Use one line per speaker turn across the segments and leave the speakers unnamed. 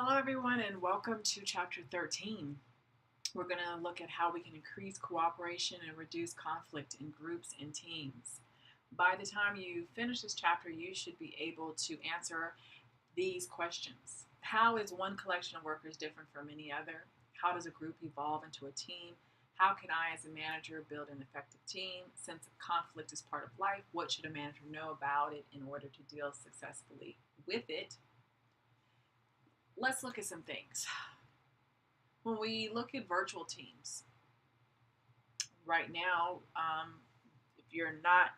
Hello, everyone, and welcome to Chapter 13. We're going to look at how we can increase cooperation and reduce conflict in groups and teams. By the time you finish this chapter, you should be able to answer these questions. How is one collection of workers different from any other? How does a group evolve into a team? How can I, as a manager, build an effective team? Since conflict is part of life, what should a manager know about it in order to deal successfully with it? Let's look at some things. When we look at virtual teams, right now, if you're not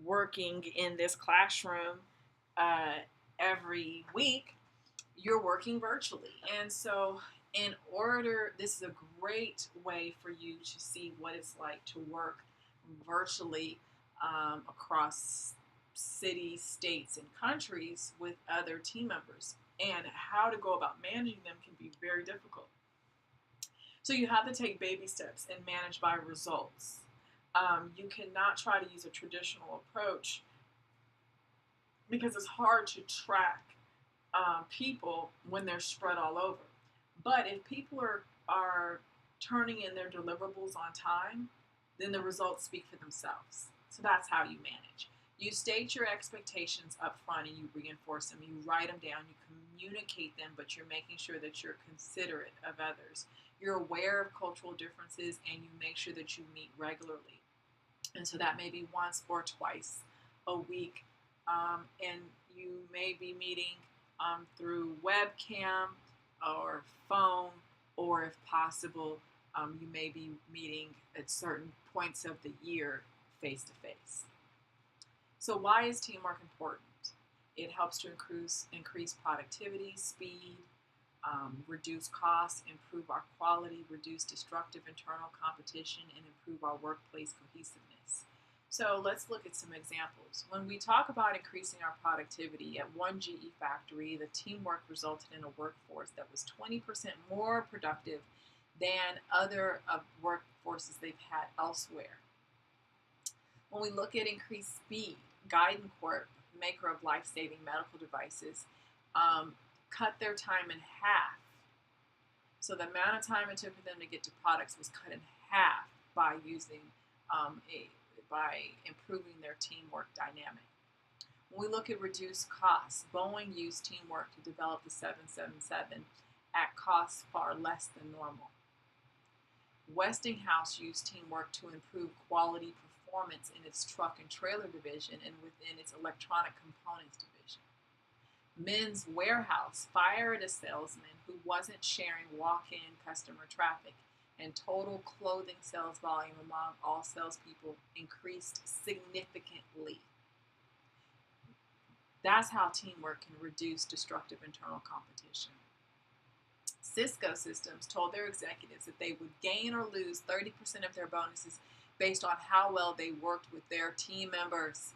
working in this classroom uh, every week, you're working virtually. And so, this is a great way for you to see what it's like to work virtually across cities, states, and countries with other team members. And how to go about managing them can be very difficult. So you have to take baby steps and manage by results. You cannot try to use a traditional approach because it's hard to track people when they're spread all over. But if people are turning in their deliverables on time, then the results speak for themselves. So that's how you manage. You state your expectations up front and you reinforce them. You write them down, you communicate them, but you're making sure that you're considerate of others. You're aware of cultural differences and you make sure that you meet regularly. And so that may be once or twice a week. And you may be meeting through webcam or phone, or if possible, you may be meeting at certain points of the year face to face. So why is teamwork important? It helps to increase productivity, speed, reduce costs, improve our quality, reduce destructive internal competition, and improve our workplace cohesiveness. So let's look at some examples. When we talk about increasing our productivity, at one GE factory, the teamwork resulted in a workforce that was 20% more productive than other workforces they've had elsewhere. When we look at increased speed, Corp, maker of life-saving medical devices, cut their time in half. So the amount of time it took for them to get to products was cut in half by improving their teamwork dynamic. When we look at reduced costs, Boeing used teamwork to develop the 777 at costs far less than normal. Westinghouse used teamwork to improve quality performance in its truck and trailer division and within its electronic components division. Men's Warehouse fired a salesman who wasn't sharing walk-in customer traffic, and total clothing sales volume among all salespeople increased significantly. That's how teamwork can reduce destructive internal competition. Cisco Systems told their executives that they would gain or lose 30% of their bonuses based on how well they worked with their team members.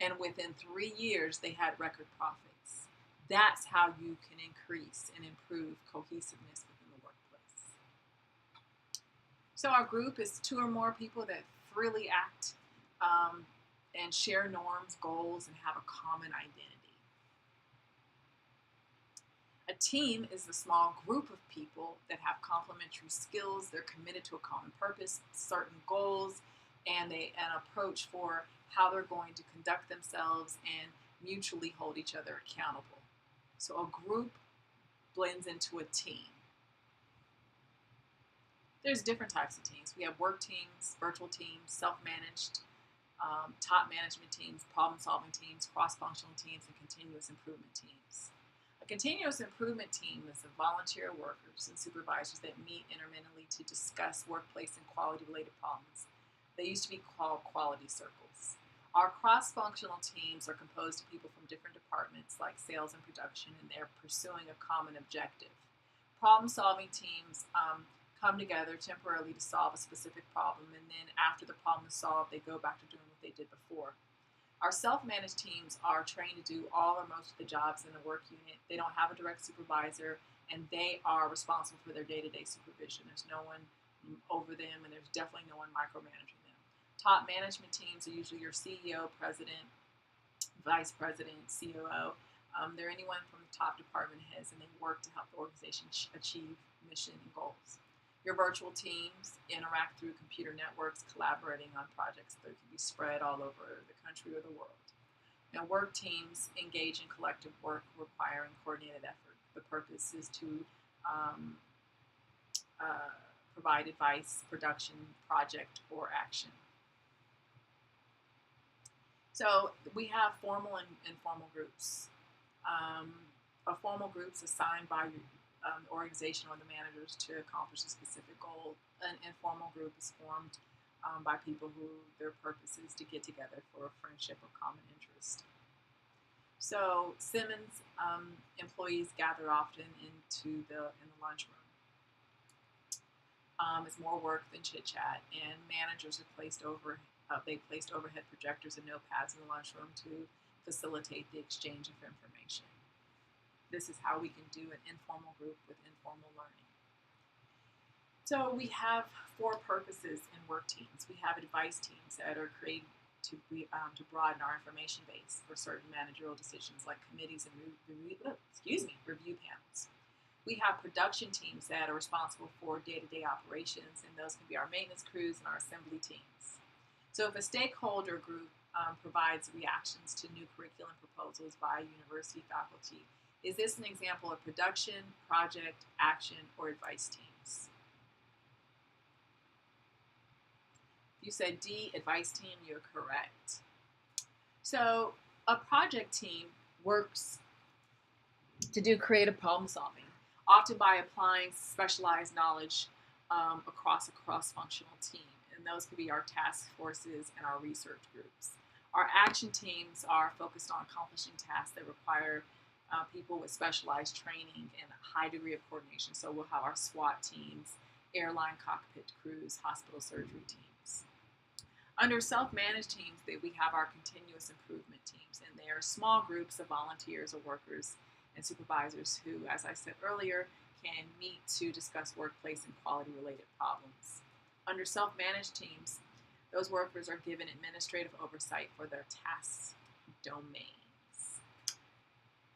And within 3 years, they had record profits. That's how you can increase and improve cohesiveness within the workplace. So our group is 2 or more people that freely act and share norms, goals, and have a common identity. A team is a small group of people that have complementary skills. They're committed to a common purpose, certain goals, and an approach for how they're going to conduct themselves and mutually hold each other accountable. So a group blends into a team. There's different types of teams. We have work teams, virtual teams, self-managed, top management teams, problem-solving teams, cross-functional teams, and continuous improvement teams. A continuous improvement team is of volunteer workers and supervisors that meet intermittently to discuss workplace and quality-related problems. They used to be called quality circles. Our cross-functional teams are composed of people from different departments like sales and production, and they're pursuing a common objective. Problem-solving teams come together temporarily to solve a specific problem, and then after the problem is solved, they go back to doing what they did before. Our self-managed teams are trained to do all or most of the jobs in the work unit. They don't have a direct supervisor, and they are responsible for their day-to-day supervision. There's no one over them, and there's definitely no one micromanaging them. Top management teams are usually your CEO, president, vice president, COO. They're anyone from top department heads, and they work to help the organization achieve mission and goals. Your virtual teams interact through computer networks, collaborating on projects that can be spread all over the country or the world. Now, work teams engage in collective work requiring coordinated effort. The purpose is to provide advice, production, project, or action. So we have formal and informal groups. A formal group is assigned by the organization or the managers to accomplish a specific goal. An informal group is formed by people who their purpose is to get together for a friendship or common interest. So Simmons employees gather often in the lunchroom. It's more work than chit chat, and managers are placed overhead projectors and notepads in the lunchroom to facilitate the exchange of information. This is how we can do an informal group with informal learning. So we have 4 purposes in work teams. We have advice teams that are created to broaden our information base for certain managerial decisions like committees and review panels. We have production teams that are responsible for day-to-day operations, and those can be our maintenance crews and our assembly teams. So if a stakeholder group provides reactions to new curriculum proposals by university faculty, is this an example of production, project, action, or advice teams? If you said D, advice team, you're correct. So a project team works to do creative problem solving, often by applying specialized knowledge across a cross-functional team. And those could be our task forces and our research groups. Our action teams are focused on accomplishing tasks that require people with specialized training and a high degree of coordination. So we'll have our SWAT teams, airline cockpit crews, hospital surgery teams. Under self-managed teams, we have our continuous improvement teams, and they are small groups of volunteers or workers and supervisors who, as I said earlier, can meet to discuss workplace and quality-related problems. Under self-managed teams, those workers are given administrative oversight for their tasks domains.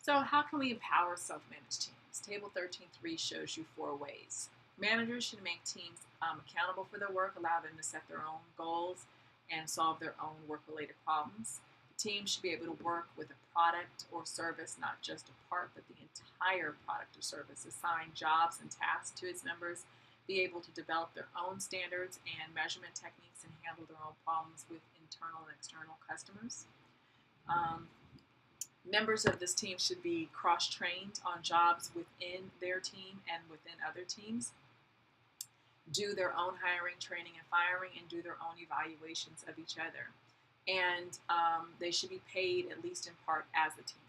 So how can we empower self-managed teams? Table 13.3 shows you 4 ways. Managers should make teams accountable for their work, allow them to set their own goals, and solve their own work-related problems. The team should be able to work with a product or service, not just a part, but the entire product or service, assign jobs and tasks to its members, be able to develop their own standards and measurement techniques, and handle their own problems with internal and external customers. Members of this team should be cross-trained on jobs within their team and within other teams, do their own hiring, training, and firing, and do their own evaluations of each other. And they should be paid, at least in part, as a team.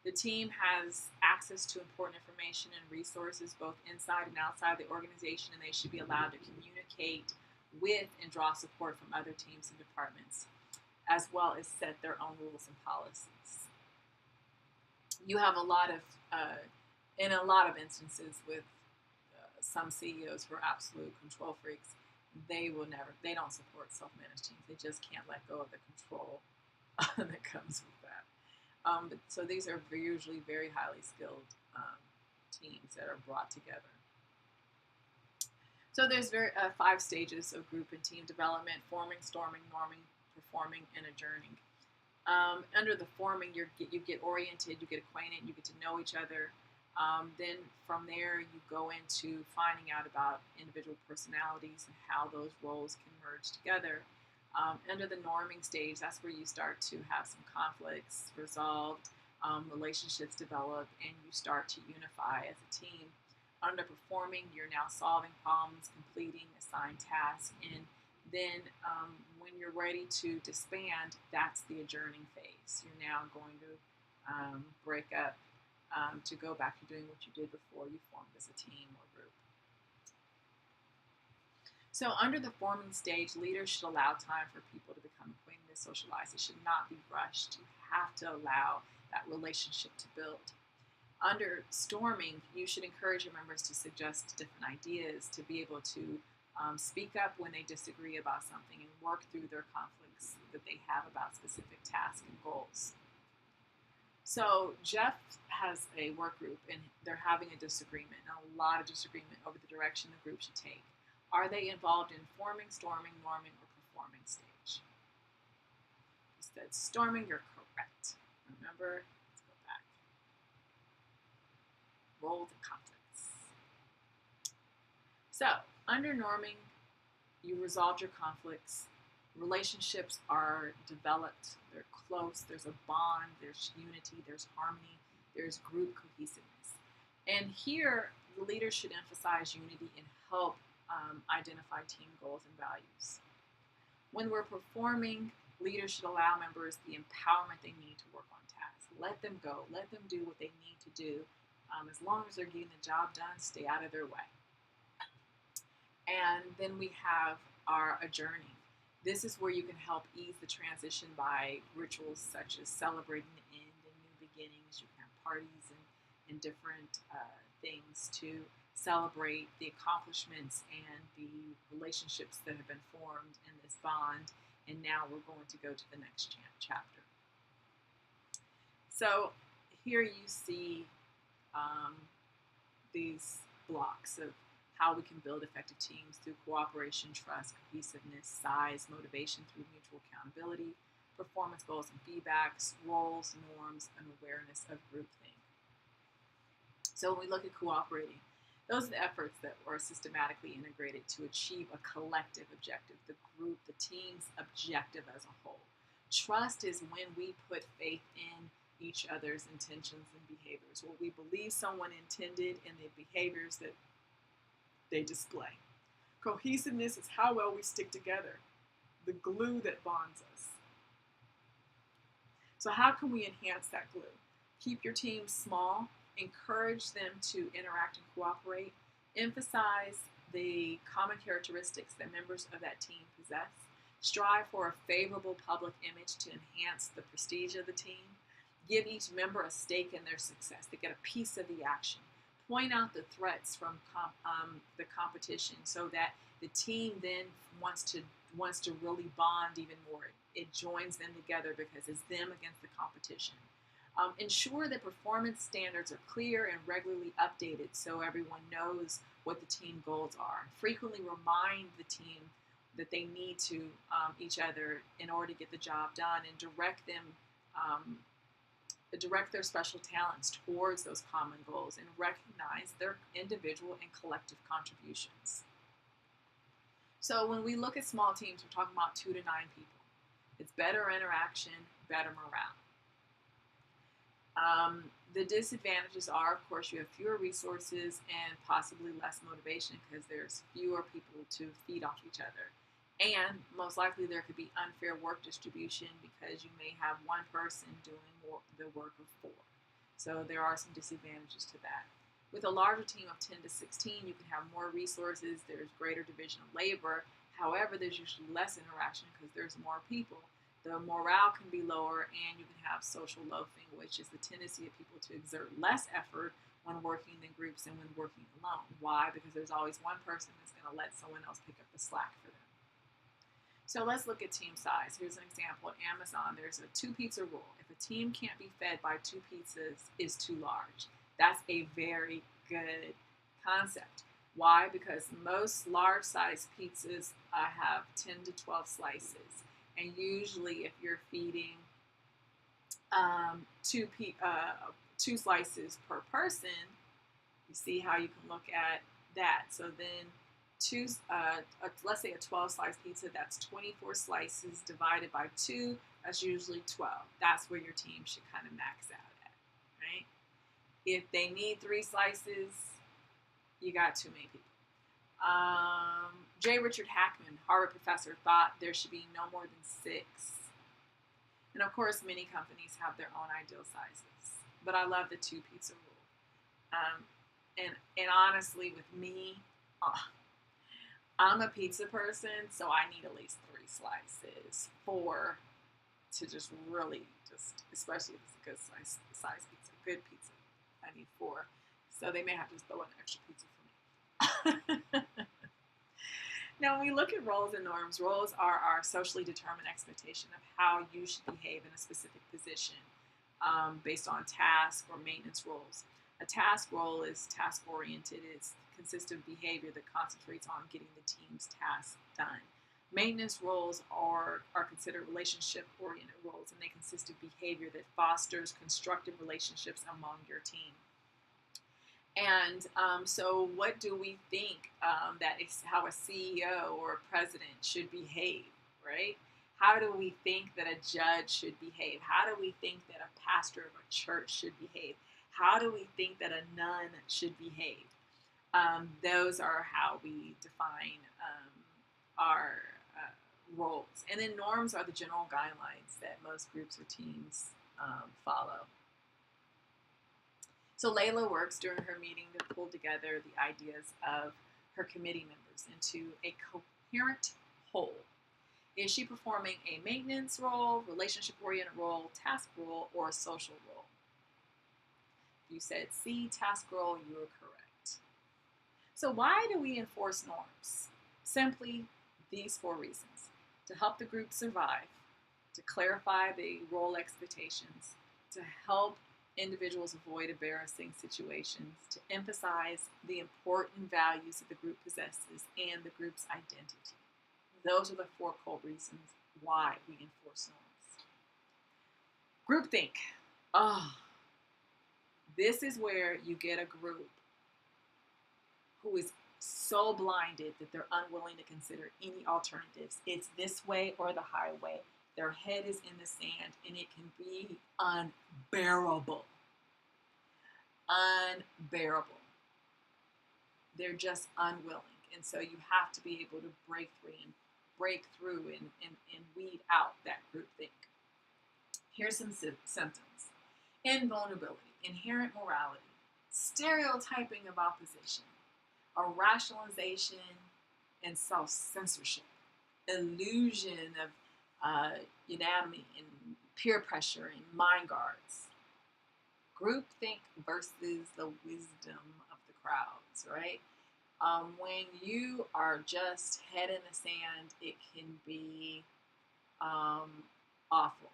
The team has access to important information and resources both inside and outside the organization, and they should be allowed to communicate with and draw support from other teams and departments, as well as set their own rules and policies. You have in a lot of instances with some CEOs who are absolute control freaks, they don't support self-managed teams. They just can't let go of the control that comes with that. So these are usually very highly skilled teams that are brought together. So there's 5 stages of group and team development: forming, storming, norming, performing, and adjourning. Under the forming, you get oriented, you get acquainted, you get to know each other. Then from there, you go into finding out about individual personalities and how those roles can merge together. Under the norming stage, that's where you start to have some conflicts resolved, relationships develop, and you start to unify as a team. Under performing, you're now solving problems, completing assigned tasks, and then when you're ready to disband, that's the adjourning phase. You're now going to break up to go back to doing what you did before you formed as a team or group. So under the forming stage, leaders should allow time for people to become acquainted and socialize. It should not be rushed. You have to allow that relationship to build. Under storming, you should encourage your members to suggest different ideas, to be able to speak up when they disagree about something and work through their conflicts that they have about specific tasks and goals. So Jeff has a work group and they're having a disagreement, a lot of disagreement over the direction the group should take. Are they involved in forming, storming, norming, or performing stage? He said storming, you're correct. Remember, let's go back. Roll the conflicts. So, under norming, you resolved your conflicts. Relationships are developed, they're close, there's a bond, there's unity, there's harmony, there's group cohesiveness. And here, the leader should emphasize unity and help identify team goals and values. When we're performing, leaders should allow members the empowerment they need to work on tasks. Let them go, let them do what they need to do. As long as they're getting the job done, stay out of their way. And then we have our adjourning. This is where you can help ease the transition by rituals such as celebrating the end and new beginnings. You can have parties and different things to celebrate the accomplishments and the relationships that have been formed in this bond. And now we're going to go to the next chapter. So here you see these blocks of how we can build effective teams through cooperation, trust, cohesiveness, size, motivation through mutual accountability, performance goals and feedbacks, roles, norms, and awareness of groupthink. So when we look at cooperating, those are the efforts that are systematically integrated to achieve a collective objective, the group, the team's objective as a whole. Trust is when we put faith in each other's intentions and behaviors, what we believe someone intended in the behaviors that they display. Cohesiveness is how well we stick together, the glue that bonds us. So how can we enhance that glue? Keep your team small, encourage them to interact and cooperate, emphasize the common characteristics that members of that team possess, strive for a favorable public image to enhance the prestige of the team, give each member a stake in their success. They get a piece of the action. Point out the threats from the competition so that the team then wants to really bond even more. It joins them together because it's them against the competition. Ensure that performance standards are clear and regularly updated so everyone knows what the team goals are. Frequently remind the team that they need to each other in order to get the job done, and direct their special talents towards those common goals and recognize their individual and collective contributions. So when we look at small teams, we're talking about 2 to 9 people. It's better interaction, better morale. The disadvantages are, of course, you have fewer resources and possibly less motivation because there's fewer people to feed off each other. And most likely there could be unfair work distribution because you may have one person doing the work of 4. So there are some disadvantages to that. With a larger team of 10 to 16, you can have more resources, there's greater division of labor. However, there's usually less interaction because there's more people. The morale can be lower, and you can have social loafing, which is the tendency of people to exert less effort when working in groups than when working alone. Why? Because there's always one person that's going to let someone else pick up the slack for them. So let's look at team size. Here's an example. At Amazon, there's a 2 pizza rule. If a team can't be fed by 2 pizzas, it's too large. That's a very good concept. Why? Because most large-sized pizzas have 10 to 12 slices. And usually if you're feeding 2 slices per person, you see how you can look at that. So then let's say a 12-slice pizza, that's 24 slices divided by 2, that's usually 12. That's where your team should kind of max out at, right? If they need 3 slices, you got too many people. J. Richard Hackman, Harvard professor, thought there should be no more than 6. And of course, many companies have their own ideal sizes. But I love the 2 pizza rule. And honestly, with me, I'm a pizza person, so I need at least 3 slices. 4 to just really especially if it's a good size pizza, good pizza. I need 4. So they may have to throw an extra pizza for me. Now, when we look at roles and norms, roles are our socially determined expectation of how you should behave in a specific position. based on task or maintenance roles. A task role is task-oriented. It consists of behavior that concentrates on getting the team's tasks done. Maintenance roles are considered relationship-oriented roles, and they consist of behavior that fosters constructive relationships among your team. And so, what do we think that is how a CEO or a president should behave, right? How do we think that a judge should behave? How do we think that a pastor of a church should behave? How do we think that a nun should behave? Those are how we define our roles. And then norms are the general guidelines that most groups or teams follow. So Layla works during her meeting to pull together the ideas of her committee members into a coherent whole. Is she performing a maintenance role, relationship-oriented role, task role, or a social role? If you said C, task role, you are correct. So why do we enforce norms? Simply these 4 reasons. To help the group survive, to clarify the role expectations, to help individuals avoid embarrassing situations, to emphasize the important values that the group possesses and the group's identity. Those are the 4 core reasons why we enforce norms. Groupthink. This is where you get a group who is so blinded that they're unwilling to consider any alternatives. It's this way or the highway. Their head is in the sand, and it can be unbearable. Unbearable. They're just unwilling. And so you have to be able to break through and weed out that groupthink. Here's some symptoms. Invulnerability, inherent morality, stereotyping of opposition, a rationalization and self-censorship, illusion of unanimity and peer pressure and mind guards. Groupthink versus the wisdom of the crowds, right? When you are just head in the sand, it can be awful.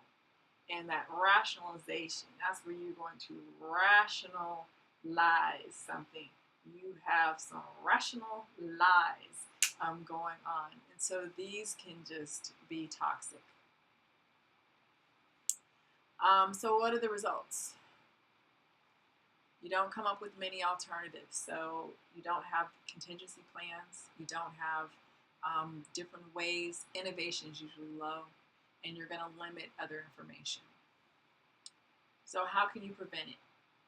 And that rationalization, that's where you're going to rationalize something. You have some rational lies going on. And so these can just be toxic. So what are the results? You don't come up with many alternatives. So you don't have contingency plans. You don't have different ways. Innovation is usually low. And you're going to limit other information. So how can you prevent it?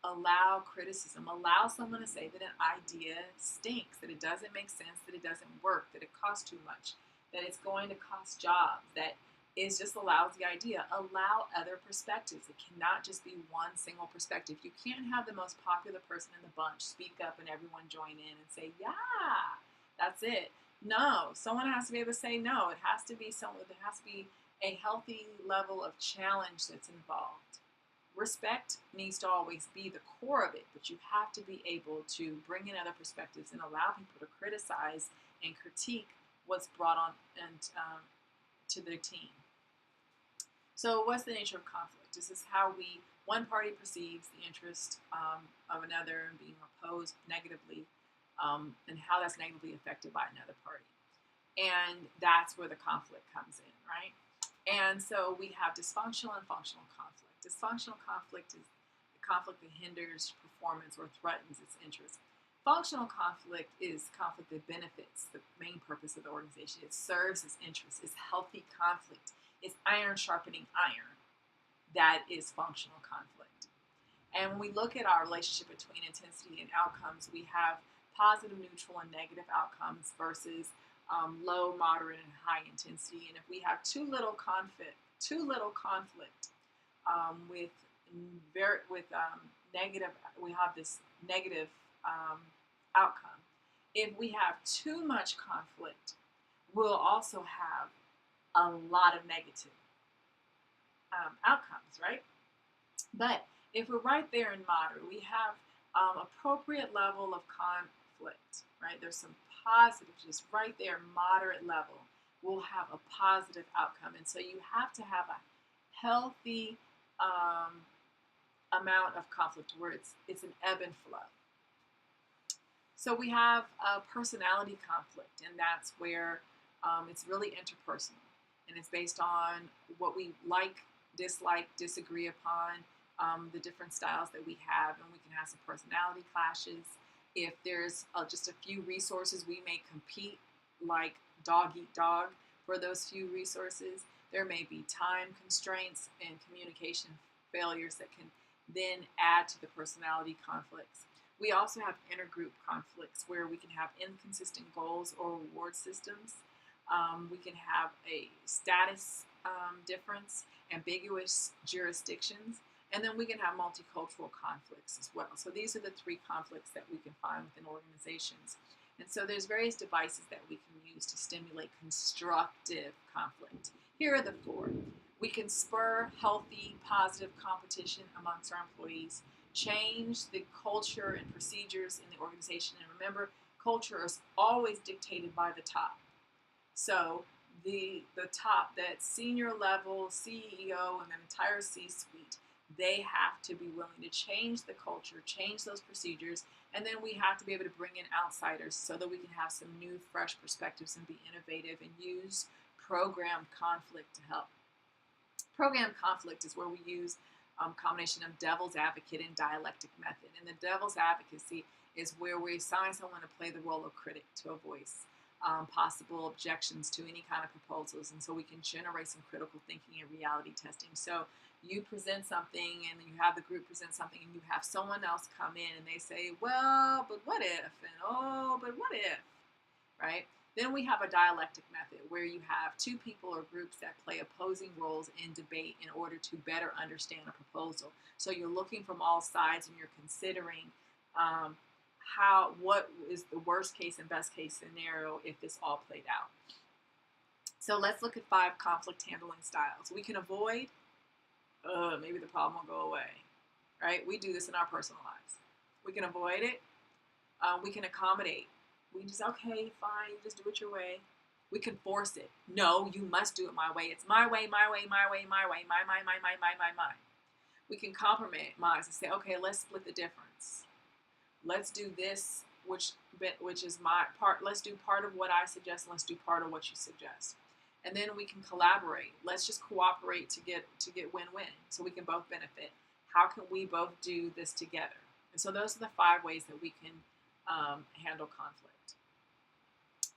Allow criticism. Allow someone to say that an idea stinks, that it doesn't make sense, that it doesn't work, that it costs too much, that it's going to cost jobs, that is just a lousy idea. Allow other perspectives. It cannot just be one single perspective. You can't have the most popular person in the bunch speak up and everyone join in and say, yeah, that's it. No, someone has to be able to say no. It has to be someone, there has to be a healthy level of challenge that's involved. Respect needs to always be the core of it, but you have to be able to bring in other perspectives and allow people to criticize and critique what's brought on and to their team. So what's the nature of conflict? This is how one party perceives the interest of another and being opposed negatively, and how that's negatively affected by another party. And that's where the conflict comes in, right? And so we have dysfunctional and functional conflict. Dysfunctional conflict is the conflict that hinders performance or threatens its interest. Functional conflict is conflict that benefits the main purpose of the organization. It serves its interests. It's healthy conflict. It's iron sharpening iron. That is functional conflict. And when we look at our relationship between intensity and outcomes, we have positive, neutral, and negative outcomes versus low, moderate, and high intensity. And if we have too little conflict with negative, we have this negative outcome. If we have too much conflict, we'll also have a lot of negative outcomes, right? But if we're right there in moderate, we have appropriate level of conflict, right? There's some positive, just right there, moderate level, will have a positive outcome. And so you have to have a healthy amount of conflict where it's an ebb and flow. So we have a personality conflict, and that's where it's really interpersonal, and it's based on what we like, dislike, disagree upon, the different styles that we have, and we can have some personality clashes. If there's just a few resources, we may compete like dog eat dog for those few resources. There may be time constraints and communication failures that can then add to the personality conflicts. We also have intergroup conflicts where we can have inconsistent goals or reward systems. We can have a status difference, ambiguous jurisdictions, and then we can have multicultural conflicts as well. So these are the three conflicts that we can find within organizations. And so there's various devices that we can use to stimulate constructive conflict. Here are the four. We can spur healthy, positive competition amongst our employees, change the culture and procedures in the organization. And remember, culture is always dictated by the top. So the top, that senior level CEO and the entire C-suite, they have to be willing to change the culture, change those procedures, and then we have to be able to bring in outsiders so that we can have some new, fresh perspectives and be innovative and use program conflict to help. Program conflict is where we use a combination of devil's advocate and dialectic method. And the devil's advocacy is where we assign someone to play the role of critic, to a voice possible objections to any kind of proposals, and so we can generate some critical thinking and reality testing. So you present something, and you have the group present something, and you have someone else come in and they say, well, but what if, and oh, but what if, right? Then we have a dialectic method where you have two people or groups that play opposing roles in debate in order to better understand a proposal. So you're looking from all sides and you're considering what is the worst case and best case scenario if this all played out. So let's look at 5 conflict handling styles. We can avoid, maybe the problem will go away, right? We do this in our personal lives. We can avoid it. We can accommodate. We just, okay, fine, you just do it your way. We can force it. No, you must do it my way. It's my way, my way, my way, my way, my. We can compromise and say, okay, let's split the difference. Let's do this, which is my part. Let's do part of what I suggest. Let's do part of what you suggest. And then we can collaborate. Let's just cooperate to get win-win, so we can both benefit. How can we both do this together? And so those are the 5 ways that we can handle conflict.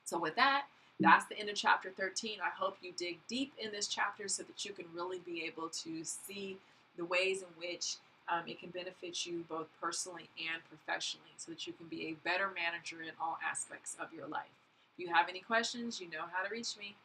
So with that, that's the end of chapter 13. I hope you dig deep in this chapter so that you can really be able to see the ways in which it can benefit you both personally and professionally, so that you can be a better manager in all aspects of your life. If you have any questions, you know how to reach me.